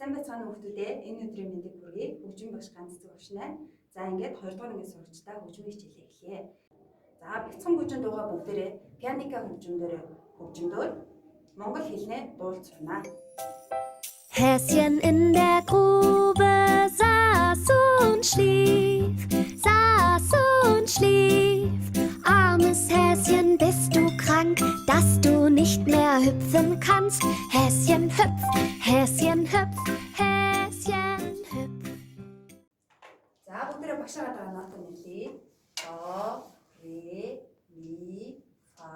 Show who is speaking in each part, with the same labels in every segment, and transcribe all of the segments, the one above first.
Speaker 1: Сайн байцгаана хүүхдүүдээ. Энэ өдрийн мэндийг хүргэе. Хөгжим багш ганц зүг өвшнээ. За ингээд 2 дугаар ангийн сурагчдаа хөгжмийн хичээлээ эхлэе. За бяцхан гүжин дуугаа бүгдээрээ пианика хөгжмөөр хөгжмөөр монгол хэлнээ дуулж сурна.
Speaker 2: Häschen in der Grube saß und schlief, Armes Häschen, bist du krank, dass du nicht mehr hüpfen kannst? Häschen hüpf, Häschen hüpf, Häschen hüpf.
Speaker 1: За бүгдээрээ багшаагаа дараа ноот нэлээ. До, ре, ми, фа,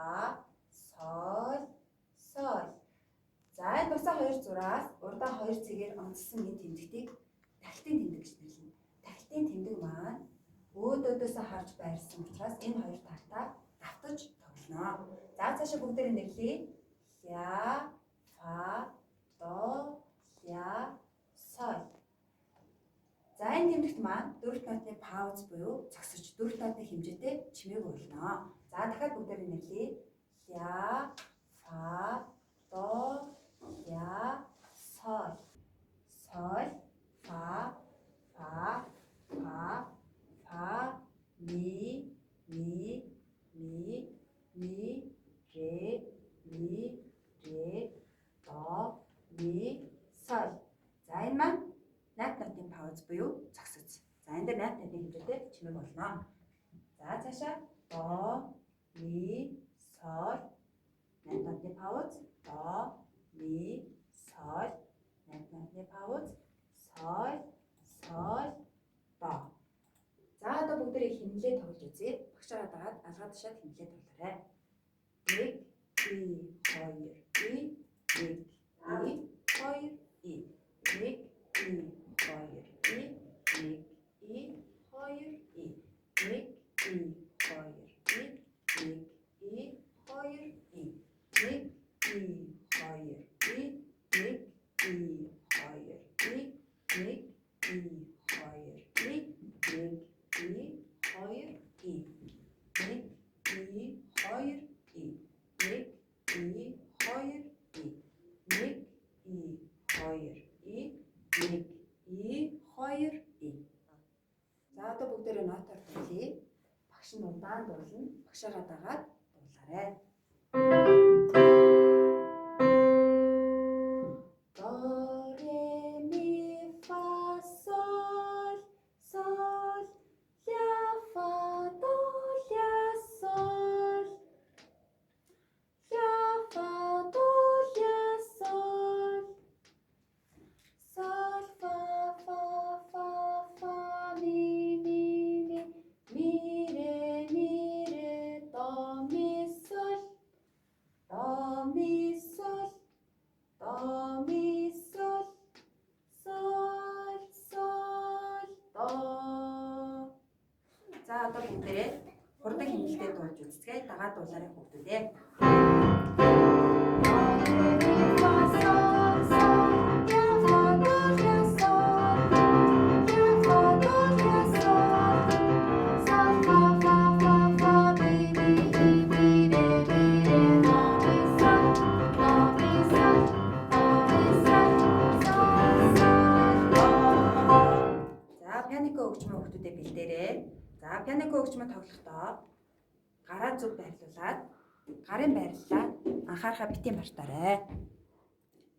Speaker 1: соль, соль. За энэ бусаа хоёр зураас урдаа хоёр цэгээр онцлсон энэ тэмдэгтийг тахилтын тэмдэг гэж нэрлэнэ. Тахилтын тэмдэг маань өөдөөдөөсөө харж байрласан учраас энэ хоёр тагтаа давтаж тоглоно. За цаашаа бүгдээрээ нэрлэе. Ля, фа, до, ля, соль. За энэ тэмдэгт маань дөрвөлт нотны пауз буюу зогсож дөрвөлт нотны хэмжээтэй чимээг уйлно. За дахиад бүгдээрээ нэрлэе. Ля, фа, до, ля, соль. Соль, фа, фа, ми, ре, до, ми, соль. За энэ маань найт нотны пауз буюу зогсоц. За энэ дээр найт нотны хэмжээтэй чимээг болно. За цаашаа до, ми, соль. Найт нотны пауз до, ми, соль. Найт нотны пауз соль, соль, до. За одоо бүгдээрээ хэмнэлээ тоглож үзье. Багшаараа дагаад алгаа тушаад хэмнэлээ тоглоорой. 1, 2, 1, 2, 1, 1, За одоо бүгдээрээ нотоор дуулъя. Багш нь удаан дуулна. Багшаагаа дагаад дуулаарай. До, ре, ми, фа, соль, соль, ля, фа, до, ля, соль. Ля, фа, до, ля, соль. Соль, фа, ми, ре, до, ми, соль. До, ми, соль. До, ми, соль. Соль, соль, до. За одоо бүгдээрээ хурдан хэмнэлтэд дуулж үзцгээе. Дагаад дуулаарай хүүхдүүдээ. Пианика хөгжмөө хүүхдүүдэд бэлдээрэй. За пианика хөгжмөө тоглохдоо гараа зүг байрлуулад гарын байрлалаа анхаарахаа битгий мартаарай.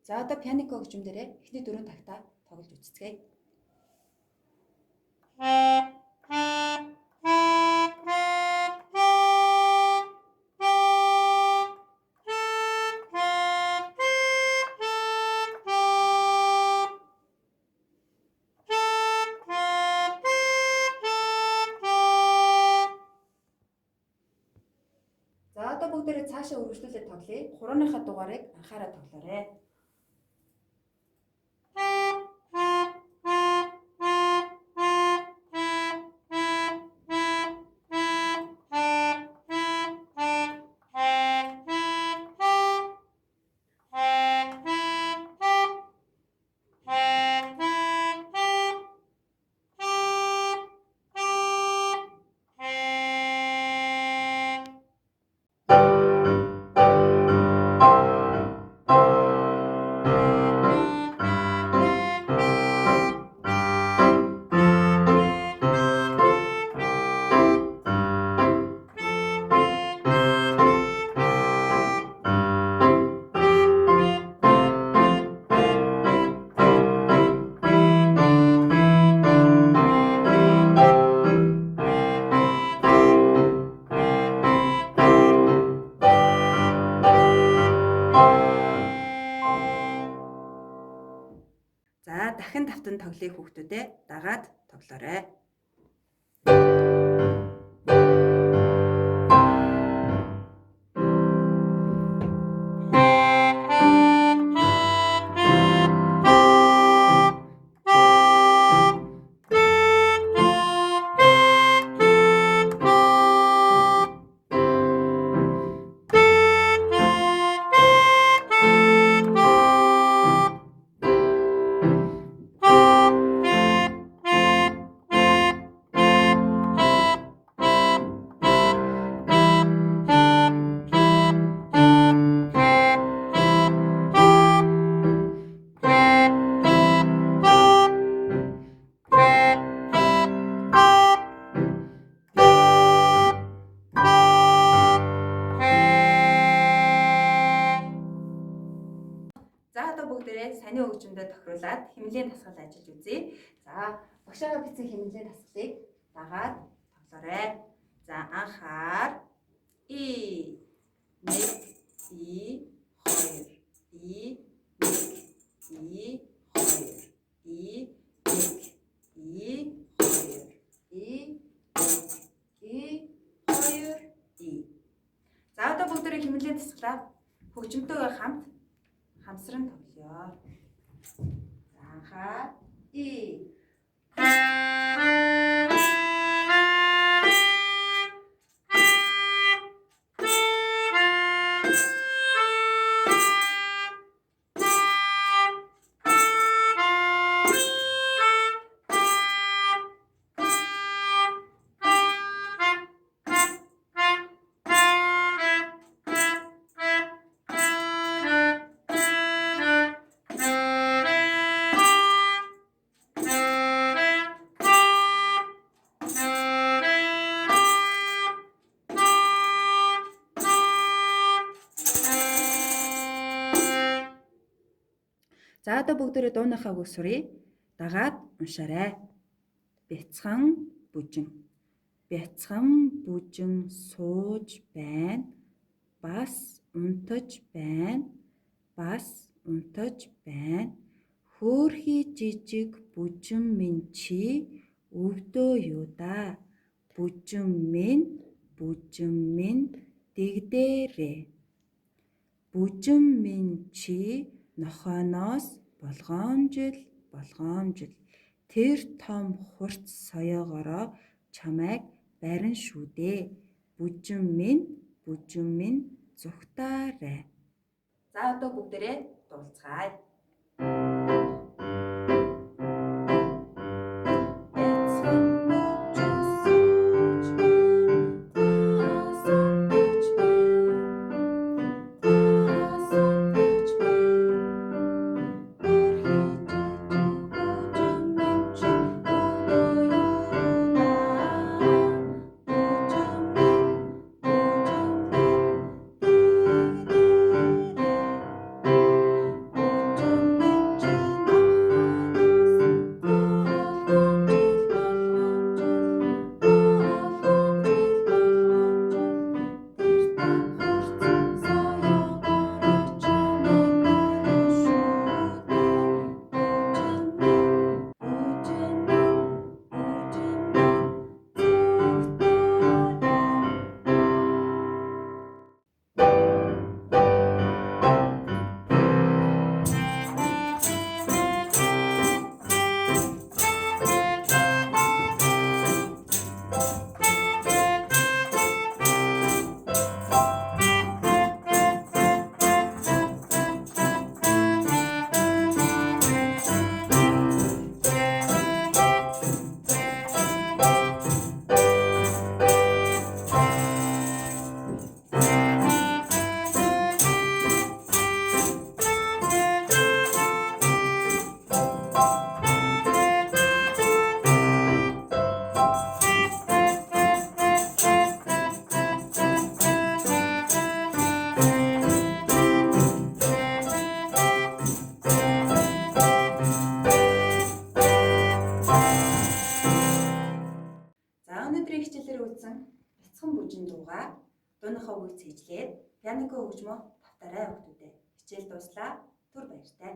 Speaker 1: За одоо пианика хөгжим дээрээ эхний 4 тагтаа тоглож үзцгээе. За одоо бүгдээрээ цаашаа үргэлжлүүлээд тоглоё. Хурууныхаа дугаарыг анхаараа тоглоорой. За дахин давтан тоглоё хүүхдүүдээ дагаад тоглоорой. За одоо бүгдээрээ саний хөгжмөдөө тохируулаад хэмнэлийн дасгал ажиллаж үзье. За багшаа бичсэн хэмнэлийн дасгалыг дагаад тоглоорой. За анхаар И 1 И 2 И 1 И 2 И 1 И 2 И 1 И 2 И. За одоо бүгдээрээ хэмнэлийн дасгалаа хөгжмөнтэйгээ хамт хамсран тоглоё. За анхаа И За одоо бүгдээрээ дууныхаа үгийг сурья. Дагаад уншаарай. Бяцхан бүжин. Бяцхан бүжин сууж байна. Бас унтаж байна. Бас унтаж байна. Хөөрхий жижиг бүжин минь чи өвдөө юу да? Бүжин минь дэгдээрээ. Бүжин минь чи нохойноос болгоомжил тэр том хурц соёогоороо чамайг барина шүү дээ. Бүжин минь зүгтаарай. За одоо бүгдээрээ дуулцгаая. Өнөөдрийн хичээлээр үзсэн бяцхан бүжин дуугаа дууныхаа үгийг цээжлээд пианогийн хөгжмөө тавтаарай хүүхдүүдээ. Хичээл дуслаа. Түр баяртай.